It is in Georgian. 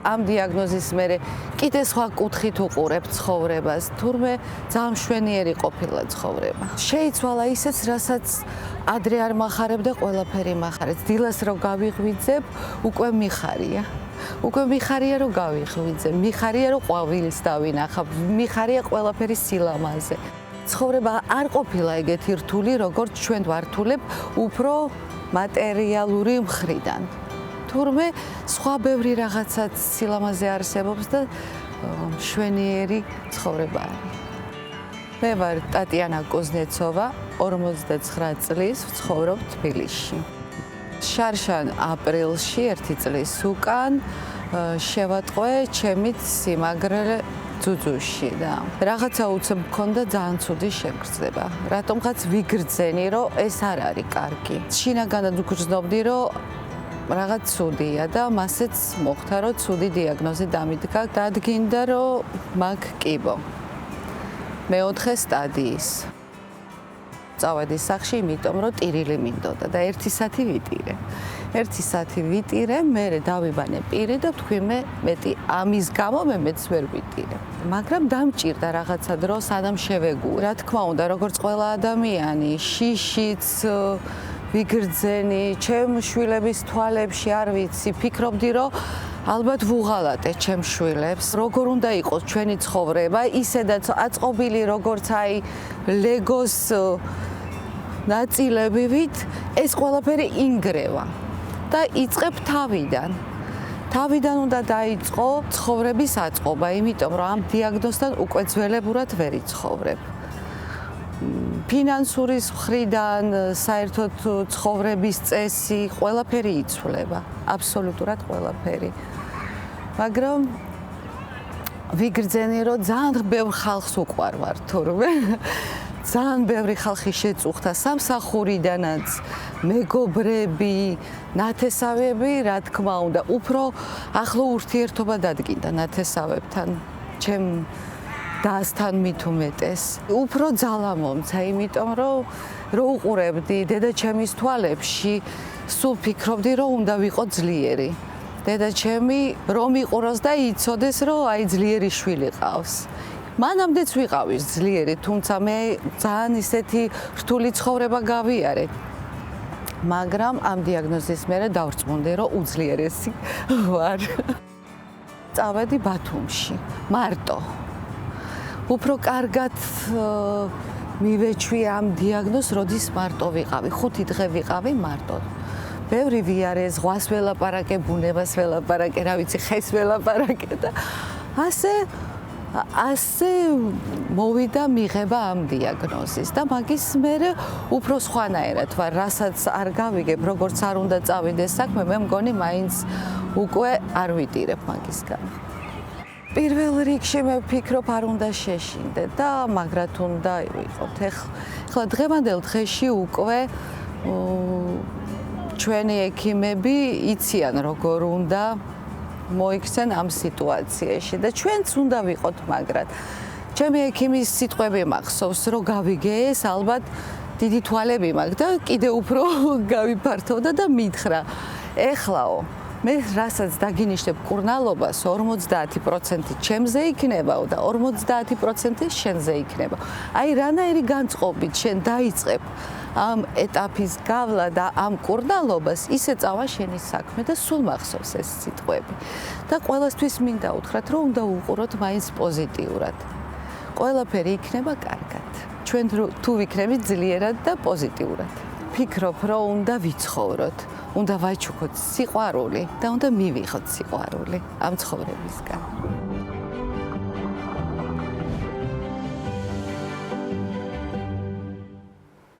ამ დიაგნოზის მერე კიდე სხვა კუთხით უყურებ ცხოვრებას, თურმე ძალიან მშვენიერი ყოფილა ცხოვრება. შეიცვალა ისეც, რასაც ადრე არ მახარებდა, ყველაფერი მახარებს. დილას რო გავიღვიძებ, უკვე მიხარია. უკვე მიხარია რომ გავიღვიძე, მიხარია რომ ყვავილს დავინახავ, მიხარია ყველაფერი სილამაზე. ცხოვრება არ ყოფილა ეგეთი რთული, როგორც ჩვენ ვართულებ, უფრო მატერიალური მხრიდან. თურმე სხვა ბევრი რაღაცაც სილამაზე არსებობს და მშვენიერი ცხოვრება არის. მე ვარ ტატიანა კუზნეცოვა, 49 წლის ვცხოვრობ თბილისში. შარშან აპრილში 1 წლის უკან შევატყვე ჩემით სიმაგრე ძუძუში და რაღაცა უცებ მქონდა ძალიან ცუდი შეგრძნება. რატომღაც ვიგრძენი, რომ ეს არ არის კარგი. შინაგანად ვგრძნობდი, რომ რაღაც ცუდია და მასეც მოხდა, რომ ცუდი დიაგნოზი დამიდგა. დადგინდა, რომ მაგ კიბო. მეოთხე სტადიის. წავედი სახლში, იმიტომ რომ ტირილი მინდოდა და 1 საათი ვიტირე. 1 საათი ვიტირე, მერე დავიბანე პირი და თქვი მე მეტი ამის გამო მე მეც ვერ ვიტირე. მაგრამ დამჭირდა რაღაცა დრო, სანამ შევეგუე. რა თქმა უნდა, როგორც ყველა ადამიანი, შიშიც ვიგრძენი, ჩემ შვილების თვალებში არ ვიცი, ფიქრობდი რომ ალბათ ვუღალატე ჩემ შვილებს. როგორ უნდა იყოს ჩვენი ცხოვრება, ისედაც აწყობილი როგორც აი ლეგოს ნაწილებივით, ეს ყველაფერი ინგრევა და იწყებ თავიდან. თავიდან უნდა დაიწყო ცხოვრების აწყობა, იმიტომ რომ ამ დიაგნოზთან უკვე ძველებურად ვერ იცხოვრებ. ფინანსურის მხრიდან, საერთოდ ცხოვრების წესი, ყველაფერი იცვლება, აბსოლუტურად ყველაფერი. მაგრამ ვიგრძენი, რომ ძალიან ბევრ ხალხს უყვარვარ, თურმე ძალიან ბევრი ხალხი შეწუხდა სამსახურიდანაც, მეგობრები, ნათესავები, რა თქმა უნდა, უფრო ახლო ურთიერთობა დადგინდა ნათესავებთან, ჩემ დასთან მით უმეტეს. უფრო ძალა მომცა, იმიტომ რომ უყურებდი დედაჩემის თვალებში, სულ ფიქრობდი, რომ უნდა ვიყო ძლიერი. დედაჩემი რომ იყუროს და იცოდეს, რომ აი ძლიერი შვილი ყავს. მანამდეც ვიყავი ძლიერი, თუმცა მე ძალიან ისეთი რთული ცხოვრება გავიარე. მაგრამ ამ დიაგნოზის მერე დავრწმუნდი, რომ უძლიერესი ვარ. წავედი ბათუმში, მარტო. უფრო კარგად მივეჩვი ამ დიაგნოზს, როდის მარტო ვიყავი, 5 დღე ვიყავი მარტო. ბევრი ვიარე, ზღვას ველაპარაკე, ბუნებას ველაპარაკე, რა ვიცი, ხეს ველაპარაკე და ასე მოვიდა მიღება ამ დიაგნოზის და მაგის მერე უფრო სხვანაირად ვარ, რასაც არ გავიგებ, როგორც არ უნდა წავიდეს საქმე, მე მგონი მაინც უკვე არ ვიტირებ მაგის გამო. პირველ რიგში მე ვფიქრობ, არ უნდა შეშინდე და მაგრად უნდა ვიყოთ. ეხლა დღევანდელ დღეში უკვე ჩვენი ექიმები იციან, როგორ უნდა მოიქცენ ამ სიტუაციაში და ჩვენც უნდა ვიყოთ მაგრად. ჩემი ექიმის სიტყვები მახსოვს, რომ გავიგე ეს, ალბათ დიდი თვალები მაქვს და კიდე უფრო გავიფართოვდა და მითხრა, ეხლაო, მე რასაც დაგინიშნებ მკურნალობას, 50% ჩემზე იქნებაო და 50% შენზე იქნება. აი რანაირი განწყობით შენ დაიწყებ ამ ეტაპის გავლა და ამ მკურნალობას, ისე წავა შენი საქმე და სულ მახსოვს ეს სიტყვები. და ყველასთვის მინდა უთხრათ, რომ უნდა უყუროთ მაინც პოზიტიურად. ყველაფერი იქნება კარგად. ჩვენ თუ ვიქნებით ძლიერად და პოზიტიურად. ფიქრობ, რომ უნდა ვიცხოვროთ, უნდა ვაჩუქოთ სიყვარული და უნდა მივიღოთ სიყვარული ამ ცხოვრებისგან.